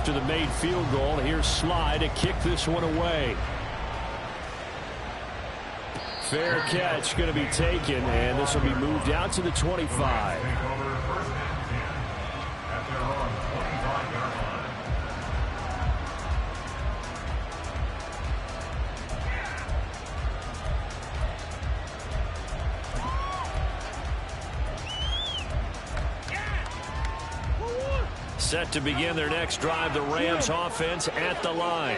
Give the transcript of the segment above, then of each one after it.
after the made field goal. Here's Sly to kick this one away. Fair catch going to be taken, and this will be moved out to the 25. Set to begin their next drive, the Rams offense at the line.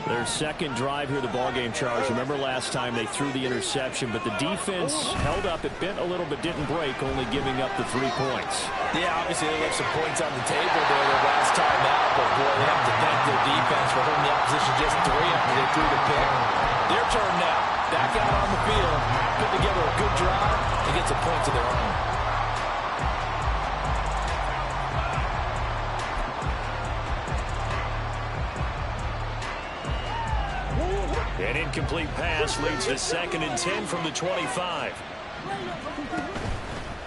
Their second drive here, the ballgame, Charles. Remember last time they threw the interception, but the defense held up. It bent a little but didn't break, only giving up the 3 points. Yeah, obviously they left some points on the table there the last time out, but boy, they have to thank their defense for holding the opposition just 3 after they threw the pick. Their turn now. Back out on the field, put together a good drive, and get some points of their own. An incomplete pass leads to 2nd and 10 from the 25.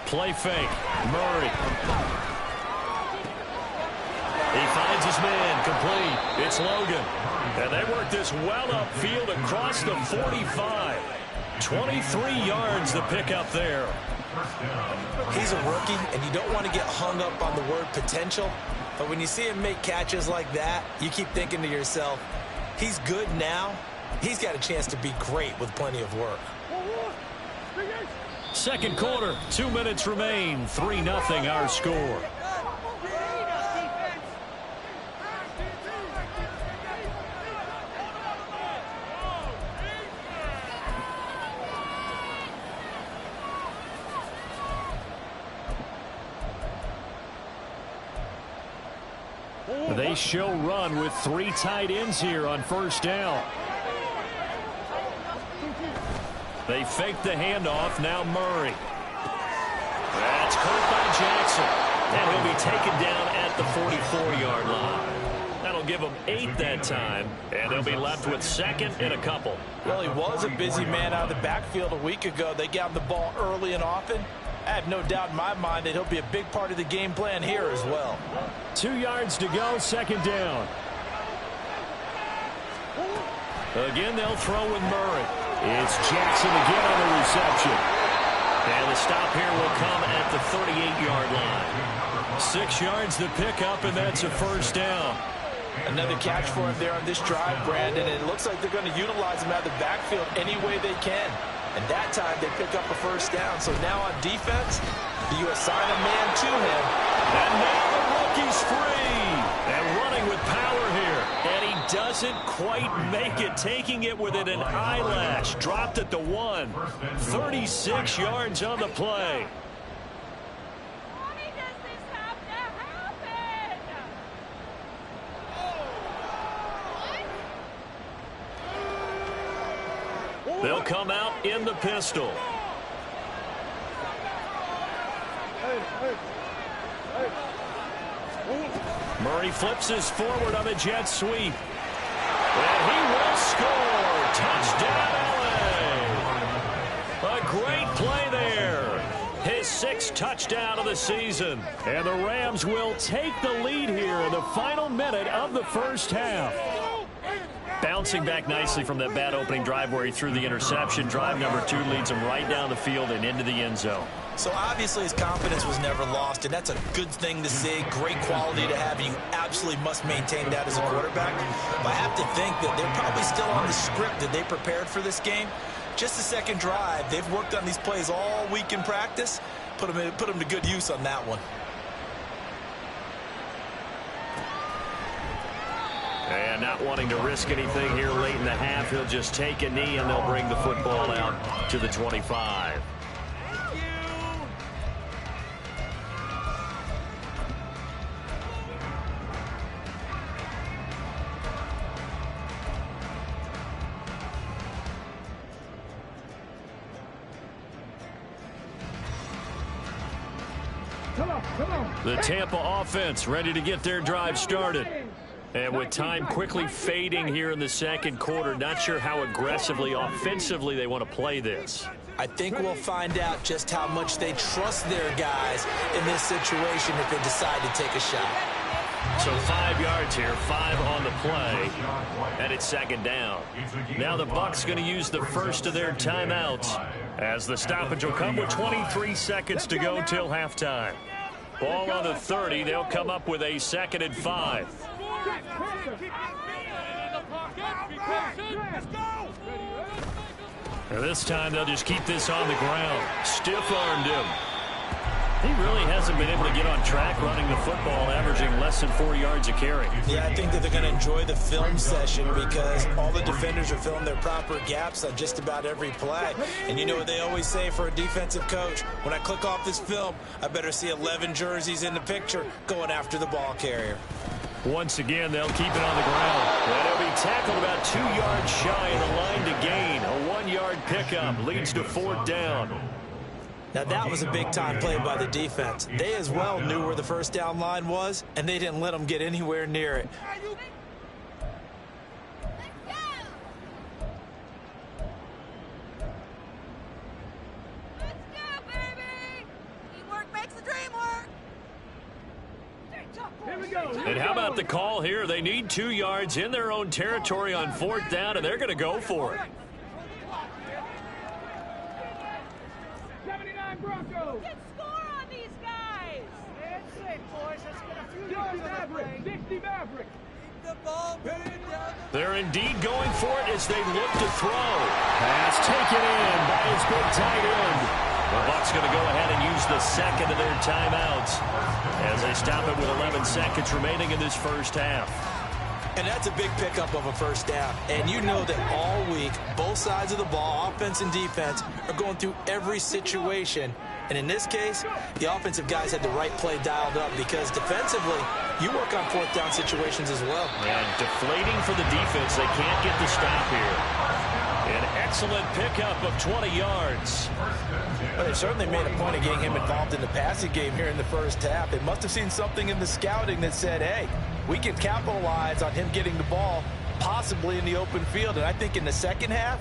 Play fake. Murray. He finds his man. Complete. It's Logan. And they work this well upfield across the 45. 23 yards the pickup there. He's a rookie, and you don't want to get hung up on the word potential. But when you see him make catches like that, you keep thinking to yourself, he's good now. He's got a chance to be great with plenty of work. Second quarter, 2 minutes remain. 3-0 our score. They show run with 3 tight ends here on first down. They fake the handoff. Now Murray. That's caught by Jackson. And he'll be taken down at the 44-yard line. That'll give them 8 that time. And they'll be left with 2nd and a couple. Well, he was a busy man out of the backfield a week ago. They got him the ball early and often. I have no doubt in my mind that he'll be a big part of the game plan here as well. 2 yards to go, 2nd down. Again, they'll throw with Murray. It's Jackson again on the reception. And the stop here will come at the 38-yard line. 6 yards the pickup, and that's a first down. Another catch for him there on this drive, Brandon, and it looks like they're going to utilize him out of the backfield any way they can. And that time they pick up a first down. So now on defense, you assign a man to him. And now the rookie's free. And running with power here. And he doesn't quite make it, taking it within an eyelash. Dropped at the 1. 36 yards on the play. They'll come out in the pistol. Murray flips his forward on a jet sweep. And he will score. Touchdown, LA. A great play there. His 6th touchdown of the season. And the Rams will take the lead here in the final minute of the first half. Bouncing back nicely from that bad opening drive where he threw the interception. Drive number 2 leads him right down the field and into the end zone. So obviously his confidence was never lost, and that's a good thing to see. Great quality to have. You absolutely must maintain that as a quarterback. But I have to think that they're probably still on the script that they prepared for this game. Just the second drive. They've worked on these plays all week in practice. Put them to good use on that one. And not wanting to risk anything here late in the half, he'll just take a knee and they'll bring the football out to the 25. The Tampa offense ready to get their drive started. And with time quickly fading here in the second quarter, not sure how aggressively, offensively they want to play this. I think we'll find out just how much they trust their guys in this situation if they decide to take a shot. So 5 yards here, 5 on the play, and it's second down. Now the Bucs going to use the first of their timeouts as the stoppage will come with 23 seconds to go till halftime. Ball on the 30. They'll come up with a 2nd and 5. Now this time they'll just keep this on the ground. Stiff-armed him. He really hasn't been able to get on track running the football, averaging less than 4 yards a carry. Yeah, I think that they're going to enjoy the film session because all the defenders are filling their proper gaps on just about every play. And you know what they always say for a defensive coach? When I click off this film, I better see 11 jerseys in the picture going after the ball carrier. Once again, they'll keep it on the ground. And he'll be tackled about 2 yards shy of the line to gain. A 1-yard pickup leads to 4th down. Now, that was a big-time play by the defense. They as well knew where the first down line was, and they didn't let them get anywhere near it. Let's go, baby! Teamwork makes the dream work. Here we go. And how about the call here? They need 2 yards in their own territory on 4th down, and they're going to go for it. Who can score on these guys? That's it, boys. Let's get a few yards that way. 60 Maverick. Keep the ball moving down the... They're indeed going for it as they look to throw. Pass taken in by his big tight end. The Bucs going to go ahead and use the second of their timeouts as they stop it with 11 seconds remaining in this first half. And that's a big pickup of a first down. And you know that all week, both sides of the ball, offense and defense, are going through every situation. And in this case, the offensive guys had the right play dialed up because defensively, you work on 4th down situations as well. And deflating for the defense. They can't get the stop here. An excellent pickup of 20 yards. Well, they certainly made a point of getting him involved in the passing game here in the first half. They must have seen something in the scouting that said, hey, we can capitalize on him getting the ball possibly in the open field. And I think in the second half,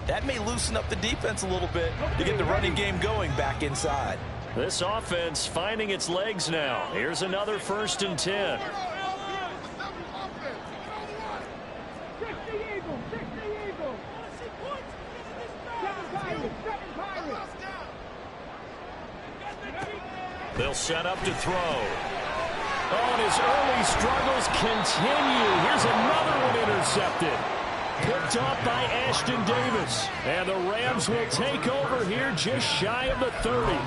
that may loosen up the defense a little bit to get the running game going back inside. This offense finding its legs now. Here's another 1st and 10. They'll set up to throw. Oh, and his early struggles continue. Here's another one intercepted. Picked off by Ashton Davis. And the Rams will take over here just shy of the 30.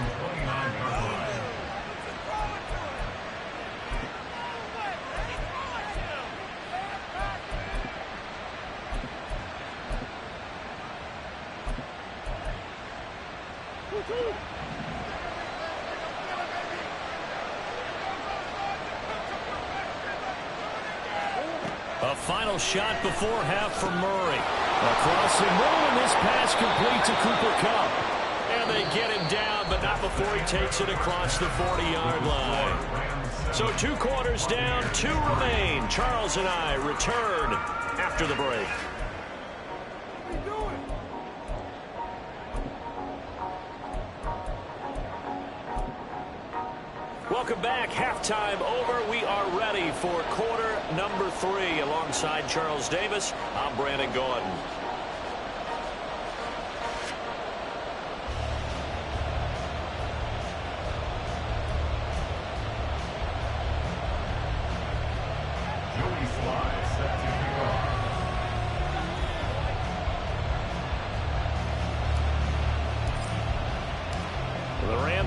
A final shot before half from Murray. Across the middle, and this pass complete to Cooper Kupp. And they get him down, but not before he takes it across the 40-yard line. So 2 quarters down, 2 remain. Charles and I return after the break. Welcome back. Halftime over. We are ready for quarter number 3. Alongside Charles Davis, I'm Brandon Gordon.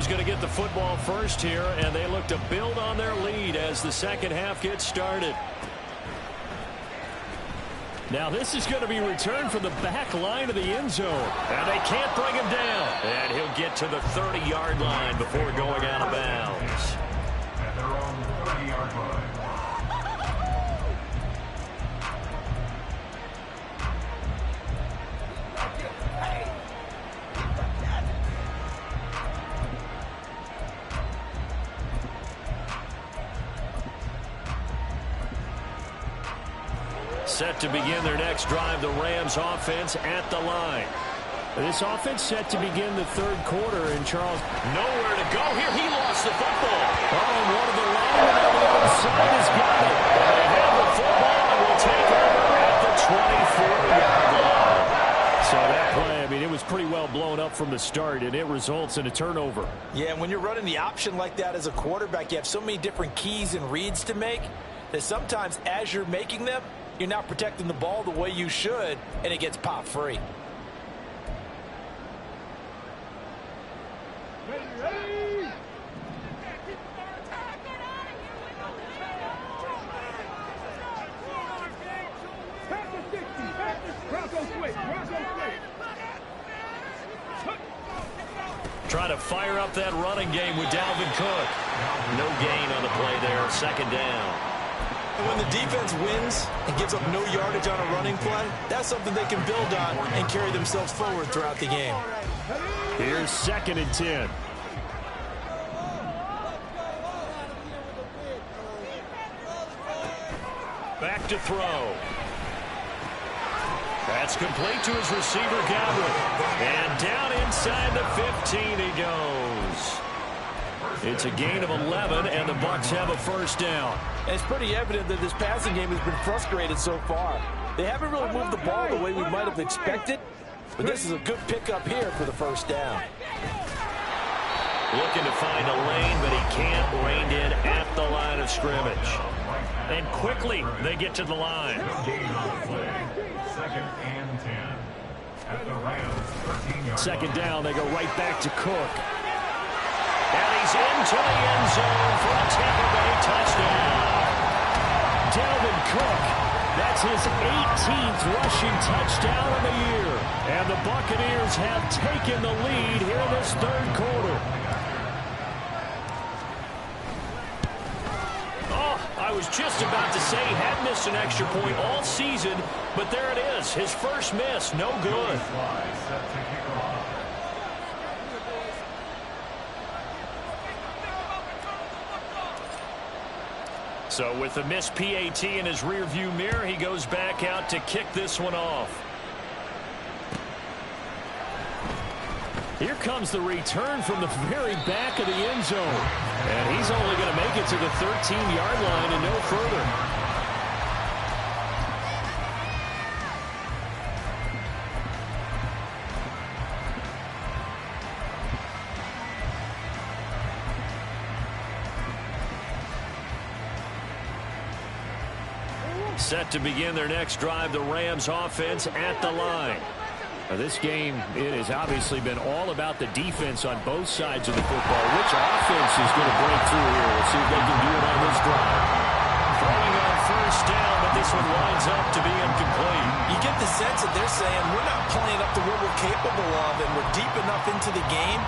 Going to get the football first here, and they look to build on their lead as the second half gets started. Now this is going to be returned from the back line of the end zone, and they can't bring him down, and he'll get to the 30-yard line before going out of bounds. At their own 30-yard line. Set to begin their next drive, the Rams offense at the line. This offense set to begin the 3rd quarter, and Charles nowhere to go here. He lost the football. Oh, and one of the linemen on the other side has got it. And they have the football and will take over at the 24-yard line. So that play, I mean, it was pretty well blown up from the start, and it results in a turnover. Yeah, and when you're running the option like that as a quarterback, you have so many different keys and reads to make that sometimes as you're making them, you're not protecting the ball the way you should, and it gets pop free. Try to fire up that running game with Dalvin Cook. No gain on the play there, second down. And when the defense wins and gives up no yardage on a running play, that's something they can build on and carry themselves forward throughout the game. Here's 2nd and 10. Back to throw. That's complete to his receiver, Gabriel. And down inside the 15 he goes. It's a gain of 11, and the Bucs have a first down. And it's pretty evident that this passing game has been frustrated so far. They haven't really moved the ball the way we might have expected, but this is a good pickup here for the first down. Looking to find a lane, but he can't. Reined in at the line of scrimmage. And quickly, they get to the line. Gain on the play. 2nd and 10. At the Rams' 13-yard Second down, they go right back to Cook. And he's into the end zone for a Tampa Bay touchdown. Dalvin Cook, that's his 18th rushing touchdown of the year. And the Buccaneers have taken the lead here in this third quarter. I was just about to say he had missed an extra point all season, but there it is. His first miss, no good. So with the missed PAT in his rearview mirror, he goes back out to kick this one off. Here comes the return from the very back of the end zone. And he's only going to make it to the 13-yard line and no further. Set to begin their next drive, the Rams offense at the line. Now this game, it has obviously been all about the defense on both sides of the football. Which offense is going to break through here? We'll see if they can do it on this drive. Throwing on first down, but this one winds up to be incomplete. You get the sense that they're saying we're not playing up to what we're capable of, and we're deep enough into the game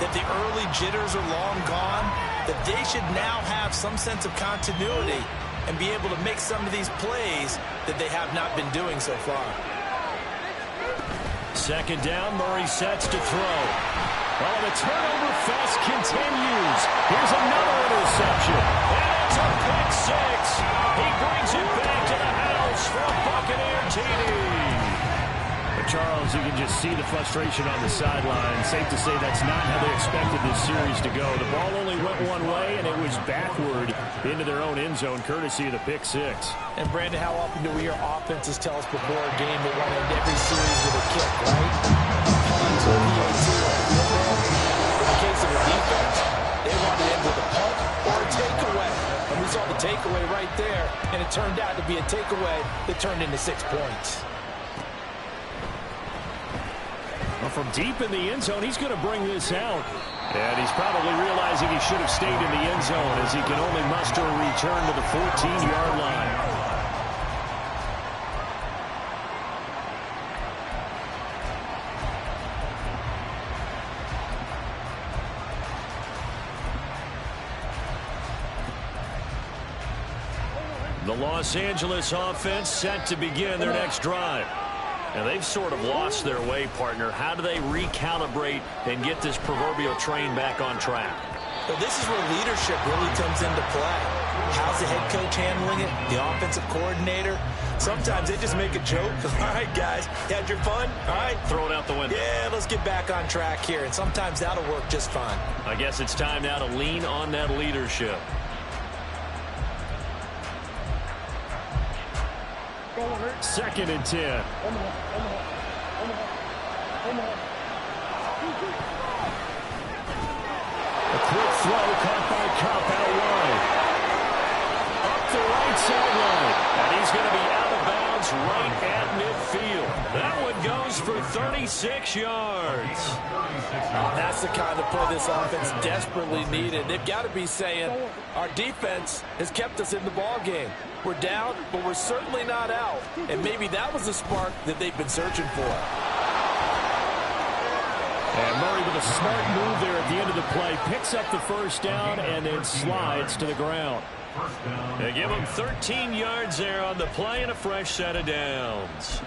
that the early jitters are long gone, that they should now have some sense of continuity and be able to make some of these plays that they have not been doing so far. Second down, Murray sets to throw. Oh, the turnover fest continues. Here's another interception. And it's a pick six. He brings it back to the house for a Buccaneer TD. But Charles, you can just see the frustration on the sideline. Safe to say that's not how they expected this series to go. The ball only went one way, and it was backward into their own end zone, courtesy of the pick six. And, Brandon, how often do we hear offenses tell us before a game they want to end every series with a kick, right? Punt or PAT. In the case of the defense, they want to end with a punt or a takeaway. And we saw the takeaway right there, and it turned out to be a takeaway that turned into 6 points. Well, from deep in the end zone, he's going to bring this out. And he's probably realizing he should have stayed in the end zone as he can only muster a return to the 14-yard line. The Los Angeles offense set to begin their next drive. Now, they've sort of lost their way, partner. How do they recalibrate and get this proverbial train back on track? Well, this is where leadership really comes into play. How's the head coach handling it? The offensive coordinator? Sometimes they just make a joke. All right, guys, you had your fun? All right. Throw it out the window. Yeah, let's get back on track here. And sometimes that'll work just fine. I guess it's time now to lean on that leadership. 2nd and 10. A quick throw caught by Cup out wide. Up the right sideline. And he's going to be out of bounds right at midfield. That one goes for 36 yards. That's the kind of play this offense desperately needed. They've got to be saying, our defense has kept us in the ball game. We're down, but we're certainly not out. And maybe that was the spark that they've been searching for. And Murray with a smart move there at the end of the play. Picks up the first down and then slides to the ground. They give him 13 yards there on the play and a fresh set of downs.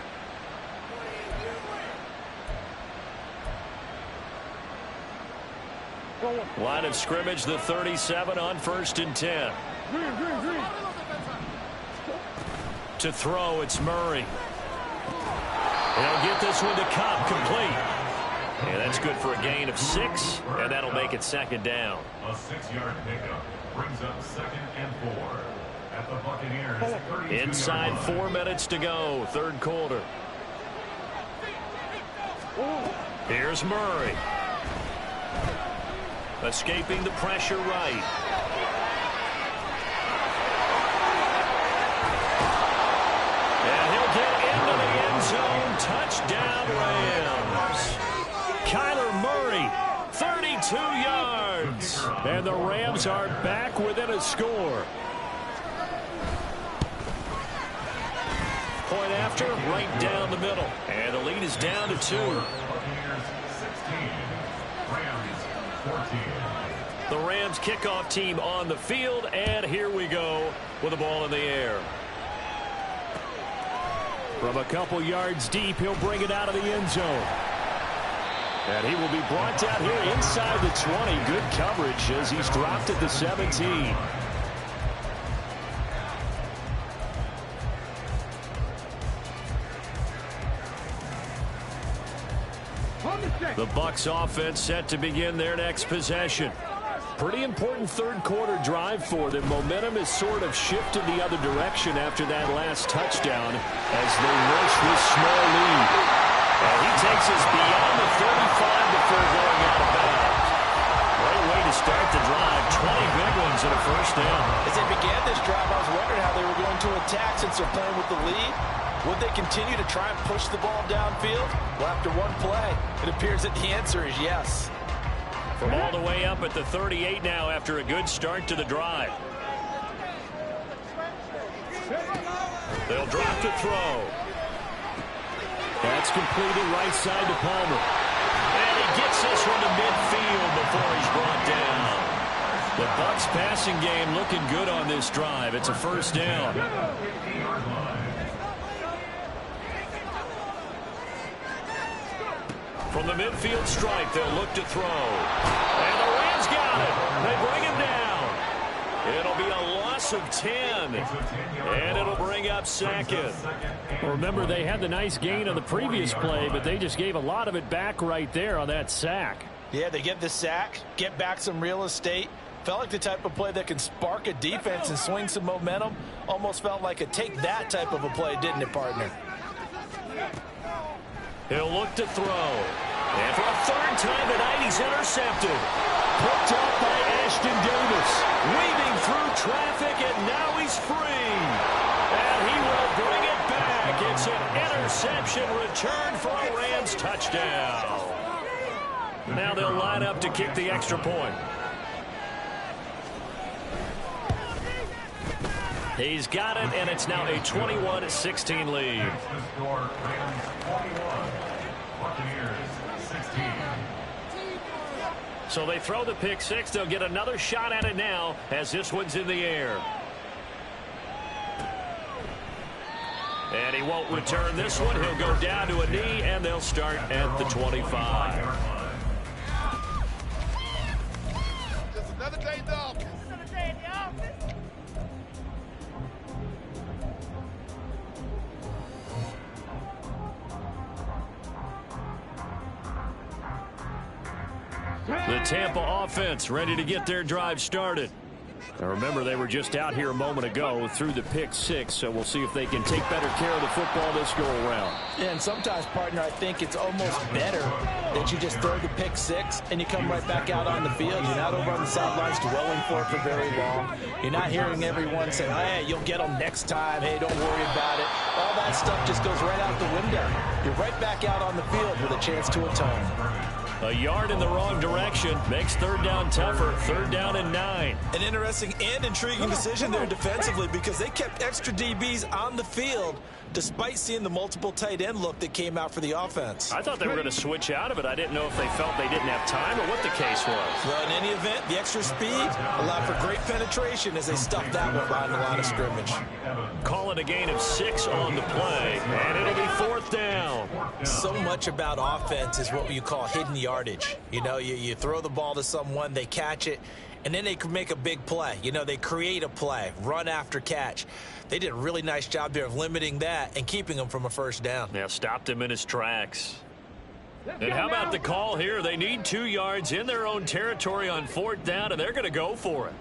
Line of scrimmage, the 37 on 1st and 10. To throw, it's Murray. He'll get this one to Cobb, complete. And that's good for a gain of 6, and that'll make it 2nd down. A 6-yard pickup brings up 2nd and 4 at the Buccaneers. Inside 4 minutes to go, 3rd quarter. Here's Murray. Escaping the pressure right. And he'll get into the end zone. Touchdown, Rams. Kyler Murray, 32 yards. And the Rams are back within a score. Point after, right down the middle. And the lead is down to 2. Buccaneers 16, Rams 14. The Rams kickoff team on the field, and here we go with the ball in the air. From a couple yards deep, he'll bring it out of the end zone. And he will be brought down here inside the 20. Good coverage as he's dropped at the 17. The Bucs offense set to begin their next possession. Pretty important 3rd quarter drive for them. Momentum has sort of shifted the other direction after that last touchdown as they rush this small lead. And he takes us beyond the 35 before going out of bounds. Great way to start the drive. 20 big ones and a first down. As they began this drive, I was wondering how they were going to attack since they're playing with the lead. Would they continue to try and push the ball downfield? Well, after one play, it appears that the answer is yes. From all the way up at the 38 now after a good start to the drive. They'll drop the throw. That's completed right side to Palmer. And he gets this one to midfield before he's brought down. The Bucs passing game looking good on this drive. It's a first down. From the midfield stripe, they'll look to throw. And the Rams got it. They bring him down. It'll be a loss of 10. And it'll bring up 2nd. Well, remember, they had the nice gain on the previous play, but they just gave a lot of it back right there on that sack. Yeah, they get the sack, get back some real estate. Felt like the type of play that can spark a defense and swing some momentum. Almost felt like a take-that type of a play, didn't it, partner? He'll look to throw. And for a 3rd time tonight, he's intercepted. Picked up by Ashton Davis. Weaving through traffic, and now he's free. And he will bring it back. It's an interception return for a Rams touchdown. Now they'll line up to kick the extra point. He's got it, and it's now a 21-16 lead. The score, Rams 21, Buccaneers 16. So they throw the pick 6. They'll get another shot at it now as this one's in the air. And he won't return this one. He'll go down to a knee, and they'll start at the 25. Just another day in the office. Another day in the office. The Tampa offense ready to get their drive started. Now remember, they were just out here a moment ago through the pick six, so we'll see if they can take better care of the football this go-around. Yeah, and sometimes, partner, I think it's almost better that you just throw the pick six and you come right back out on the field. You're not over on the sidelines dwelling for it for very long. You're not hearing everyone say, hey, you'll get them next time. Hey, don't worry about it. All that stuff just goes right out the window. You're right back out on the field with a chance to atone. A yard in the wrong direction makes third down tougher. Third down and 9. An interesting and intriguing decision there defensively because they kept extra DBs on the field despite seeing the multiple tight end look that came out for the offense. I thought they were going to switch out of it. I didn't know if they felt they didn't have time or what the case was. Well, in any event, the extra speed allowed for great penetration as they stuffed that one behind the line of scrimmage. Calling a gain of 6 on the play, and it'll be fourth down. So much about offense is what you call hidden yardage. You know, you throw the ball to someone, they catch it, and then they can make a big play. You know, they create a play, run after catch. They did a really nice job there of limiting that and keeping him from a first down. Yeah, stopped him in his tracks. And how about the call here? They need 2 yards in their own territory on fourth down, and they're going to go for it.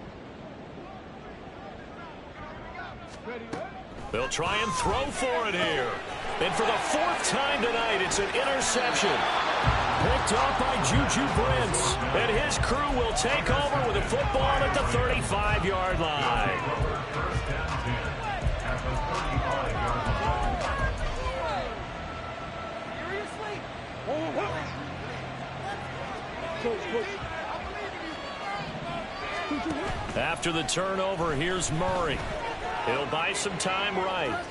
They'll try and throw for it here. And for the 4th time tonight, it's an interception. Picked off by Juju Brents. And his crew will take over with a football at the 35-yard line. After the turnover, here's Murray. He'll buy some time right.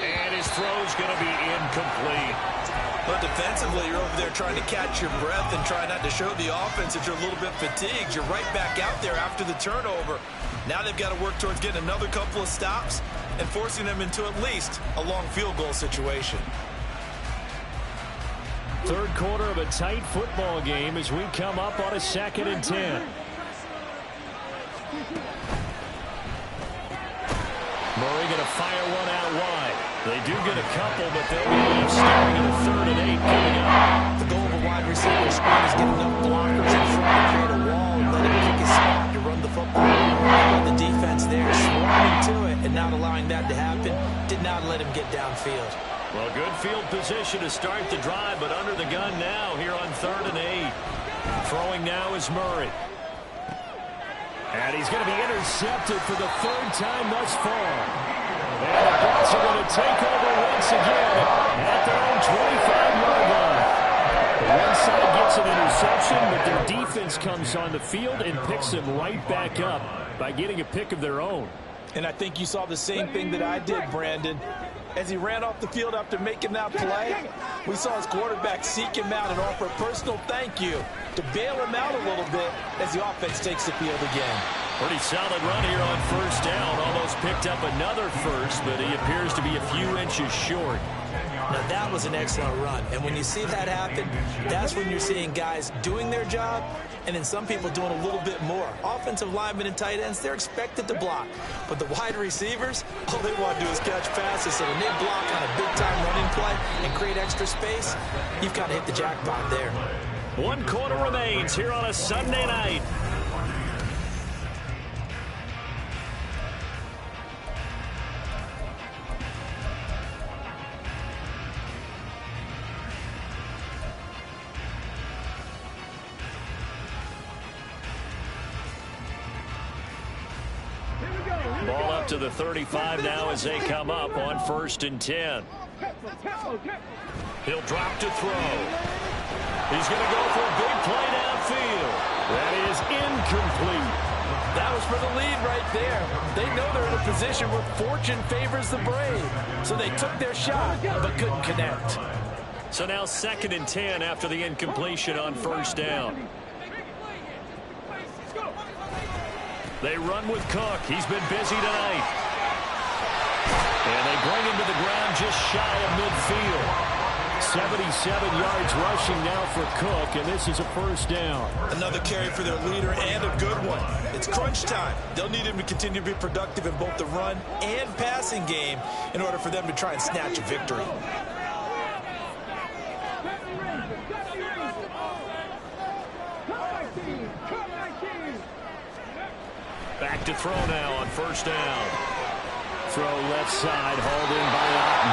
And his throw's going to be incomplete. But defensively, you're over there trying to catch your breath and try not to show the offense that you're a little bit fatigued. You're right back out there after the turnover. Now they've got to work towards getting another couple of stops and forcing them into at least a long field goal situation. Third quarter of a tight football game as we come up on a 2nd and 10. Murray going to fire one out wide. They do get a couple, but they'll be starting in the 3rd and 8 coming up. The goal of a wide receiver screen is getting enough blockers in front to create a wall and let him kick his spot to run the football. The defense there swarming to it and not allowing that to happen. Did not let him get downfield. Well, good field position to start the drive, but under the gun now here on 3rd and 8. Throwing now is Murray. And he's going to be intercepted for the 3rd time thus far. And the Bucs are going to take over once again at their own 25-yard line. One side gets an interception, but their defense comes on the field and picks them right back up by getting a pick of their own. And I think you saw the same thing that I did, Brandon. As he ran off the field after making that play, we saw his quarterback seek him out and offer a personal thank you to bail him out a little bit as the offense takes the field again. Pretty solid run here on first down. Almost picked up another first, but he appears to be a few inches short. Now that was an excellent run, and when you see that happen, that's when you're seeing guys doing their job and then some people doing a little bit more. Offensive linemen and tight ends, they're expected to block, but the wide receivers, all they want to do is catch passes. So when they block on a big-time running play and create extra space, you've got to hit the jackpot there. 1 quarter remains here on a Sunday night. Ball up to the 35 now as they come up on 1st and 10. He'll drop to throw. He's going to go for a big play downfield. That is incomplete. That was for the lead right there. They know they're in a position where fortune favors the brave. So they took their shot, but couldn't connect. So now 2nd and 10 after the incompletion on first down. They run with Cook. He's been busy tonight. And they bring him to the ground just shy of midfield. 77 yards rushing now for Cook, and this is a first down. Another carry for their leader and a good one. It's crunch time. They'll need him to continue to be productive in both the run and passing game in order for them to try and snatch a victory. Back to throw now on first down. Throw left side, hauled in by Otten.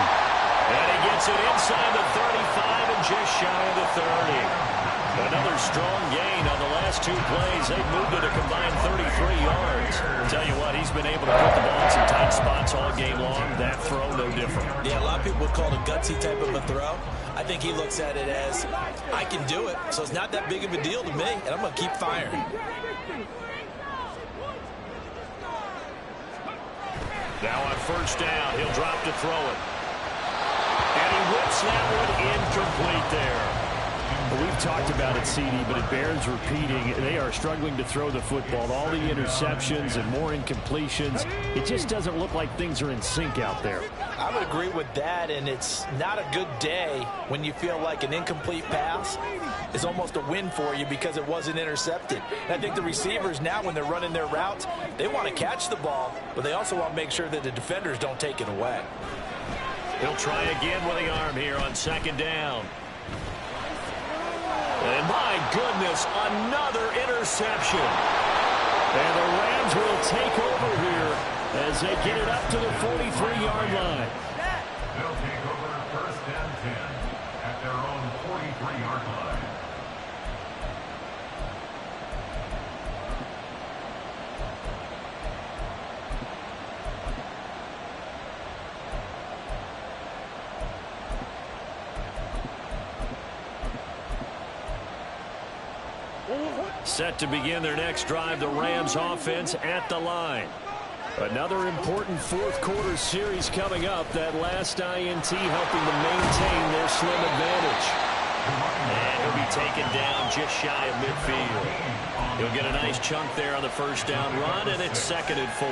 And he gets it inside the 35 and just shy of the 30. Another strong gain on the last two plays. They've moved it a combined 33 yards. Tell you what, he's been able to put the ball in some tight spots all game long. That throw, no different. Yeah, a lot of people would call it a gutsy type of a throw. I think he looks at it as, I can do it, so it's not that big of a deal to me, and I'm going to keep firing. Now on first down, he'll drop to throw it. And he whips that one incomplete there. Well, we've talked about it, CD, but it bears repeating. They are struggling to throw the football. All the interceptions and more incompletions. It just doesn't look like things are in sync out there. I would agree with that, and it's not a good day when you feel like an incomplete pass is almost a win for you because it wasn't intercepted. And I think the receivers now, when they're running their routes, they want to catch the ball, but they also want to make sure that the defenders don't take it away. He'll try again with the arm here on second down. And my goodness, another interception. And the Rams will take over here as they get it up to the 43-yard line. They'll take over first and 10 at their own 43-yard line. Set to begin their next drive, the Rams offense at the line. Another important fourth quarter series coming up. That last INT helping to maintain their slim advantage. And he'll be taken down just shy of midfield. He'll get a nice chunk there on the first down run, and it's 2nd and 4.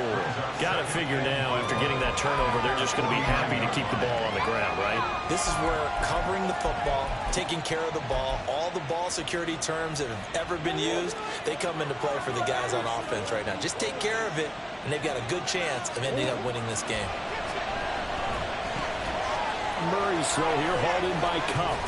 Got to figure now, after getting that turnover, they're just going to be happy to keep the ball on the ground, right? This is where covering the football, taking care of the ball, all the ball security terms that have ever been used, they come into play for the guys on offense right now. Just take care of it, and they've got a good chance of ending up winning this game. Murray's throw here, hauled in by Cup.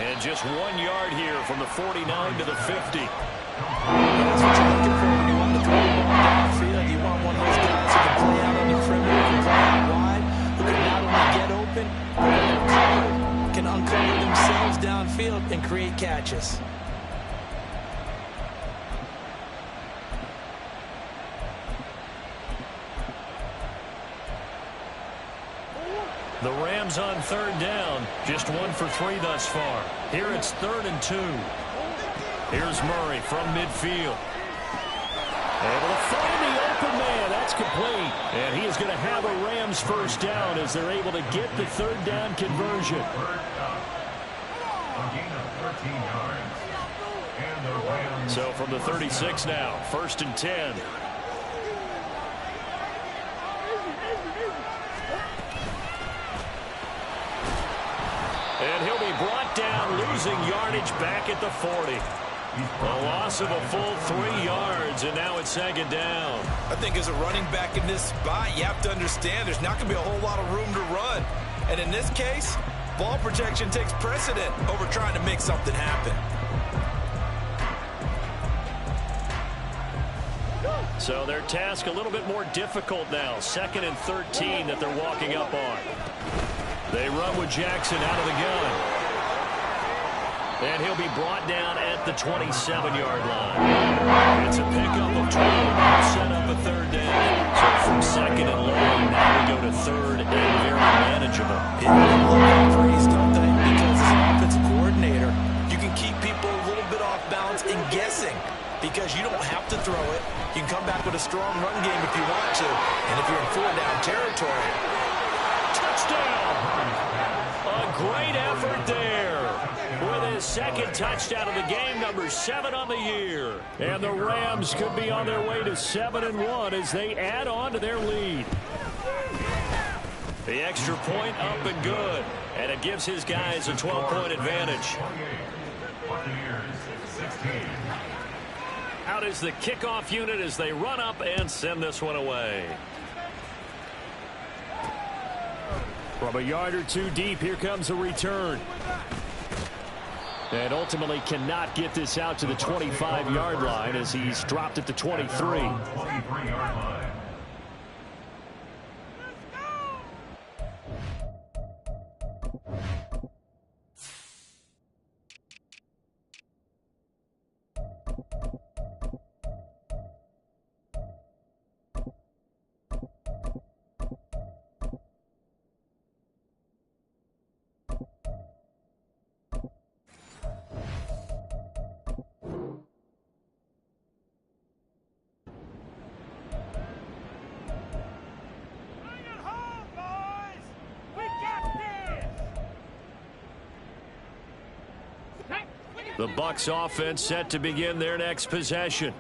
And just 1 yard here from the 49 to the 50. That's what you're looking for when you want to throw the ball downfield. You want one of those guys who can play out on the perimeter, who can play out wide, who can not only get open, but when they're covered, can uncover themselves downfield and create catches. The Rams on third down. Just 1 for 3 thus far. Here it's 3rd and 2. Here's Murray from midfield. Able to find the open man. That's complete. And he is going to have a Rams first down as they're able to get the 3rd down conversion. A gain of 13 yards. And the Rams. So from the 36 now, 1st and 10. And he'll be brought down, losing yardage back at the 40. A loss of a full 3 yards, and now it's 2nd down. I think as a running back in this spot, you have to understand there's not going to be a whole lot of room to run. And in this case, ball protection takes precedent over trying to make something happen. So their task a little bit more difficult now. 2nd and 13 that they're walking up on. They run with Jackson out of the gun. And he'll be brought down at the 27-yard line. It's a pickup of 12, set up a 3rd down. So from 2nd and long, now we go to 3rd and very manageable. It looks praise, don't they? Because as an offensive coordinator, you can keep people a little bit off balance and guessing because you don't have to throw it. You can come back with a strong run game if you want to. And if you're in 4-down territory, touchdown! A great effort there with his 2nd touchdown of the game, number 7 on the year. And the Rams could be on their way to 7-1 as they add on to their lead. The extra point up and good, and it gives his guys a 12-point advantage. Out is the kickoff unit as they run up and send this one away. From a yard or 2 deep, here comes a return. And ultimately cannot get this out to the 25-yard line as he's dropped at the 23. 23-yard line. The Bucs offense set to begin their next possession.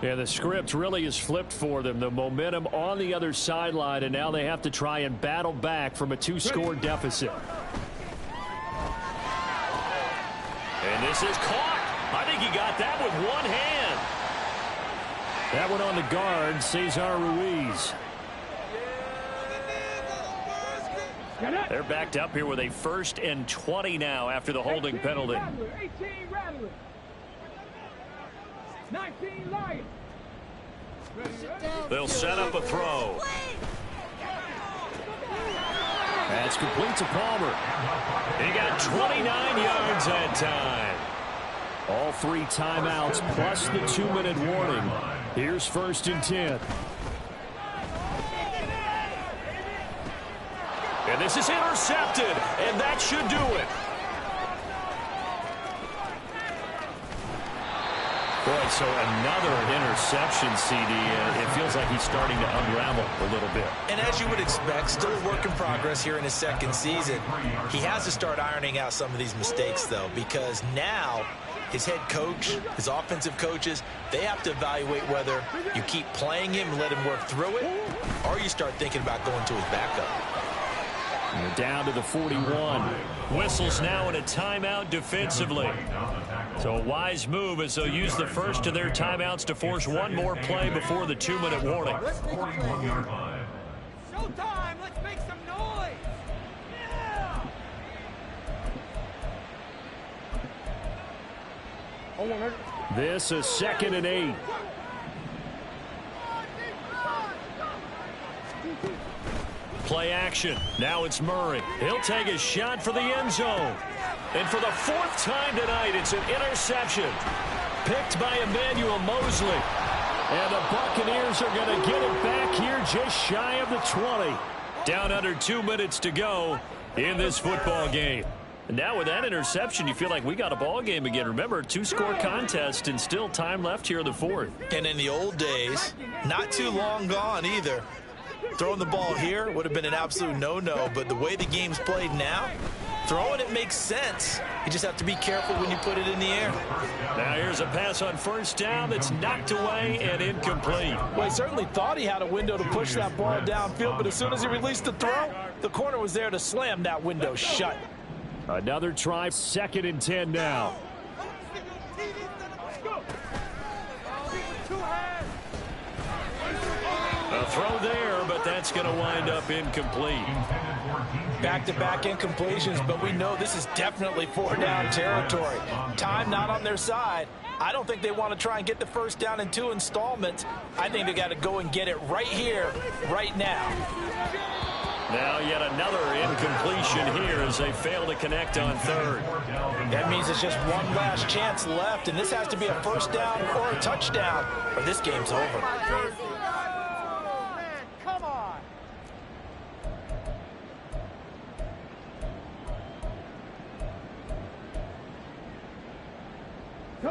And the script really is flipped for them. The momentum on the other sideline, and now they have to try and battle back from a 2-score deficit. And this is caught. I think he got that with one hand. That one on the guard, Cesar Ruiz. They're backed up here with a 1st and 20 now after the holding penalty. 18 Rattler. 19 Lion. They'll set up a throw. That's complete to Palmer. He got 29 yards that time. All 3 timeouts plus the 2-minute warning. Here's 1st and 10. And this is intercepted, and that should do it. Boy, so another interception, CD, and it feels like he's starting to unravel a little bit. And as you would expect, still a work in progress here in his 2nd season. He has to start ironing out some of these mistakes, though, because now his head coach, his offensive coaches, they have to evaluate whether you keep playing him and let him work through it, or you start thinking about going to his backup. And they're down to the 41. Whistles now in a timeout defensively. So a wise move as they'll use the first of their timeouts to force one more play before the 2-minute warning. 41-yard line. Showtime! Let's make some noise! Yeah! This is 2nd and 8. Play action. Now it's Murray. He'll take a shot for the end zone. And for the 4th time tonight, it's an interception. Picked by Emmanuel Mosley. And the Buccaneers are going to get it back here just shy of the 20. Down under 2 minutes to go in this football game. And now with that interception, you feel like we got a ball game again. Remember, 2-score contest and still time left here in the 4th. And in the old days, not too long gone either, throwing the ball here would have been an absolute no-no, but the way the game's played now, throwing it makes sense. You just have to be careful when you put it in the air. Now here's a pass on 1st down that's knocked away and incomplete. Well, he certainly thought he had a window to push that ball downfield, but as soon as he released the throw, the corner was there to slam that window shut. Another try, 2nd and 10 now. A throw there, but that's going to wind up incomplete. Back-to-back incompletions, but we know this is definitely 4-down territory. Time not on their side. I don't think they want to try and get the 1st down in 2 installments. I think they got to go and get it right here, right now. Now yet another incompletion here as they fail to connect on 3rd. That means it's just one last chance left, and this has to be a 1st down or a touchdown, or this game's over. Come on!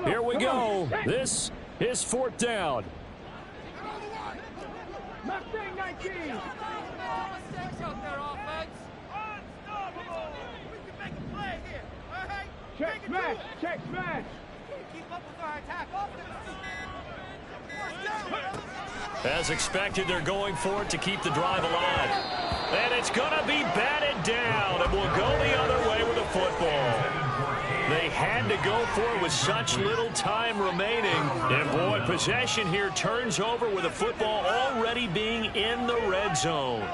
Here we go. This is 4th down. Mustang 19! Check smash! Check smash! Keep up with our attack. As expected, they're going for it to keep the drive alive. And it's going to be batted down, and we'll go the other way with the football. They had to go for it with such little time remaining. And, boy, possession here turns over with the football already being in the red zone.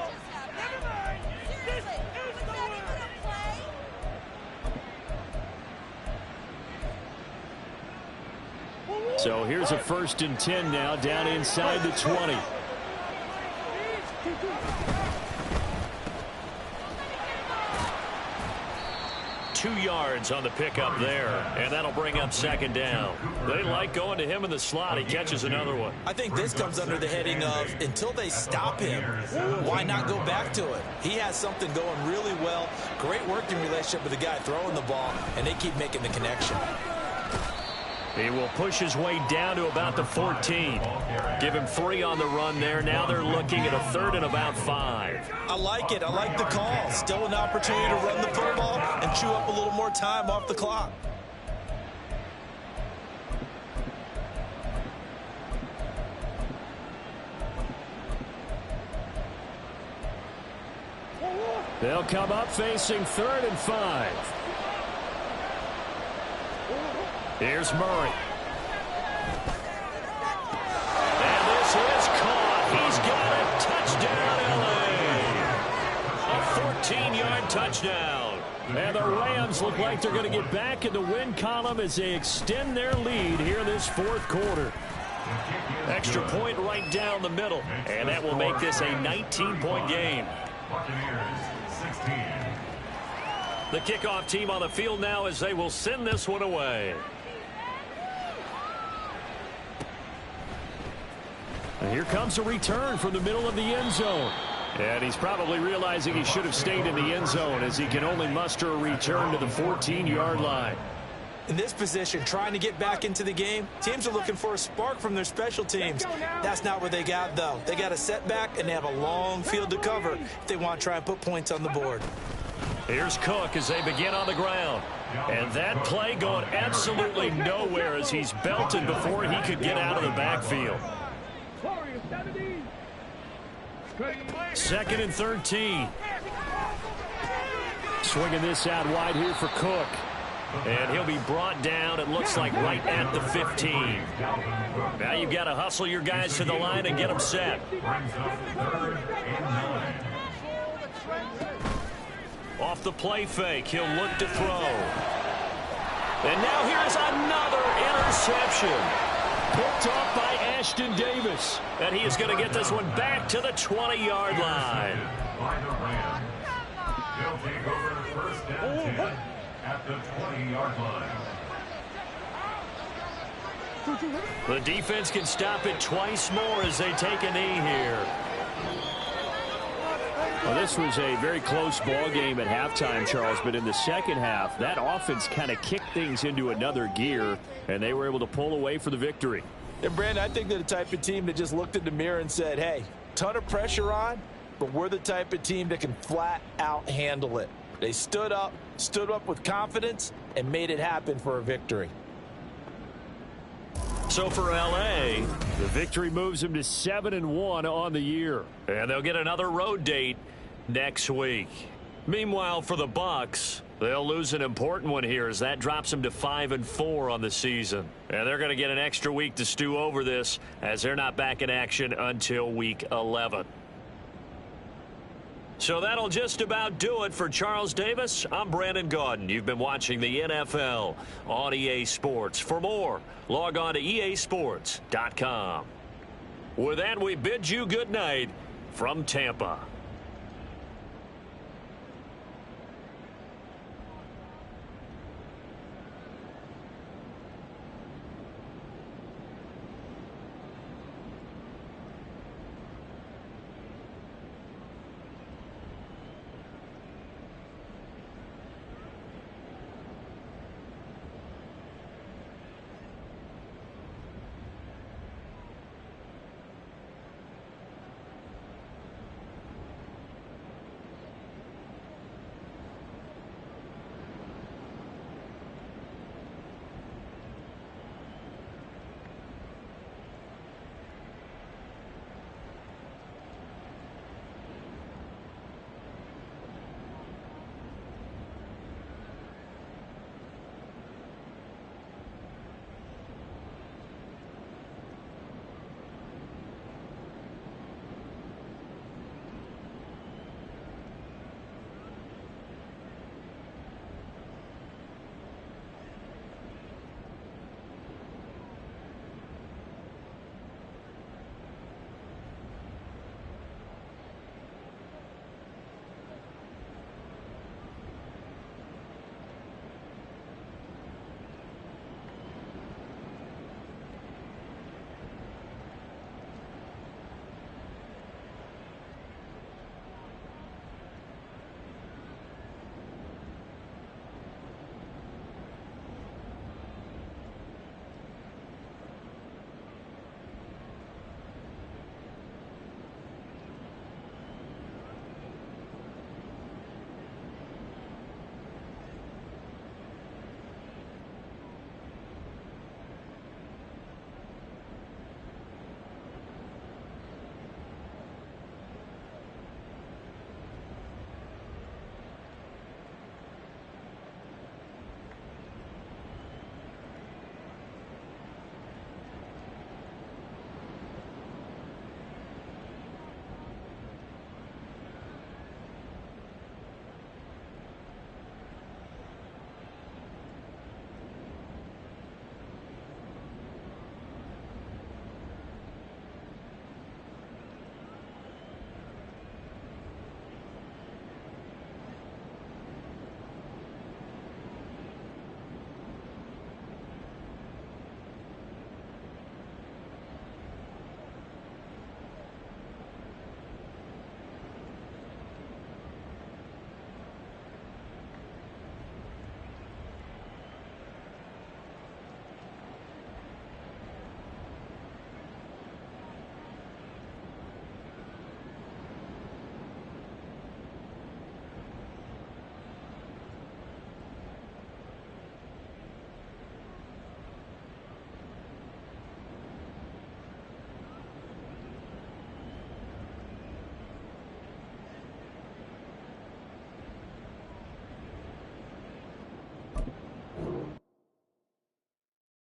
So here's a 1st and 10 now down inside the 20. Two yards on the pickup there, and that'll bring up 2nd down. They like going to him in the slot. He catches another one. I think this comes under the heading of until they stop him, why not go back to it? He has something going really well. Great working relationship with the guy throwing the ball, and they keep making the connection. He will push his way down to about the 14. Give him 3 on the run there. Now they're looking at a 3rd and about 5. I like it. I like the call. Still an opportunity to run the football and chew up a little more time off the clock. They'll come up facing 3rd and 5. Here's Murray. And this is caught. He's got it. Touchdown, L.A. A 14-yard touchdown. And the Rams look like they're going to get back in the win column as they extend their lead here in this 4th quarter. Extra point right down the middle. And that will make this a 19-point game. The kickoff team on the field now as they will send this one away. And here comes a return from the middle of the end zone. And he's probably realizing he should have stayed in the end zone as he can only muster a return to the 14-yard line. In this position, trying to get back into the game, teams are looking for a spark from their special teams. That's not what they got, though. They got a setback, and they have a long field to cover if they want to try and put points on the board. Here's Cook as they begin on the ground. And that play going absolutely nowhere as he's belted before he could get out of the backfield. 2nd and 13. Swinging this out wide here for Cook. And he'll be brought down, it looks like, right at the 15. Now you've got to hustle your guys to the line and get them set. Off the play fake, he'll look to throw. And now here's another interception. Picked off by Ashton Davis. And he is going to get this one back to the 20-yard line. He'll take over 1st and 10 at the 20-yard line. The defense can stop it twice more as they take a knee here. Well, this was a very close ball game at halftime, Charles, but in the second half, that offense kind of kicked things into another gear, and they were able to pull away for the victory. And, Brandon, I think they're the type of team that just looked in the mirror and said, hey, ton of pressure on, but we're the type of team that can flat out handle it. They stood up with confidence, and made it happen for a victory. So for L.A., the victory moves them to 7-1 on the year. And they'll get another road date next week. Meanwhile, for the Bucs, they'll lose an important one here as that drops them to 5-4 on the season. And they're going to get an extra week to stew over this as they're not back in action until week 11. So that'll just about do it for Charles Davis. I'm Brandon Gaudin. You've been watching the NFL on EA Sports. For more, log on to easports.com. With that, we bid you good night from Tampa.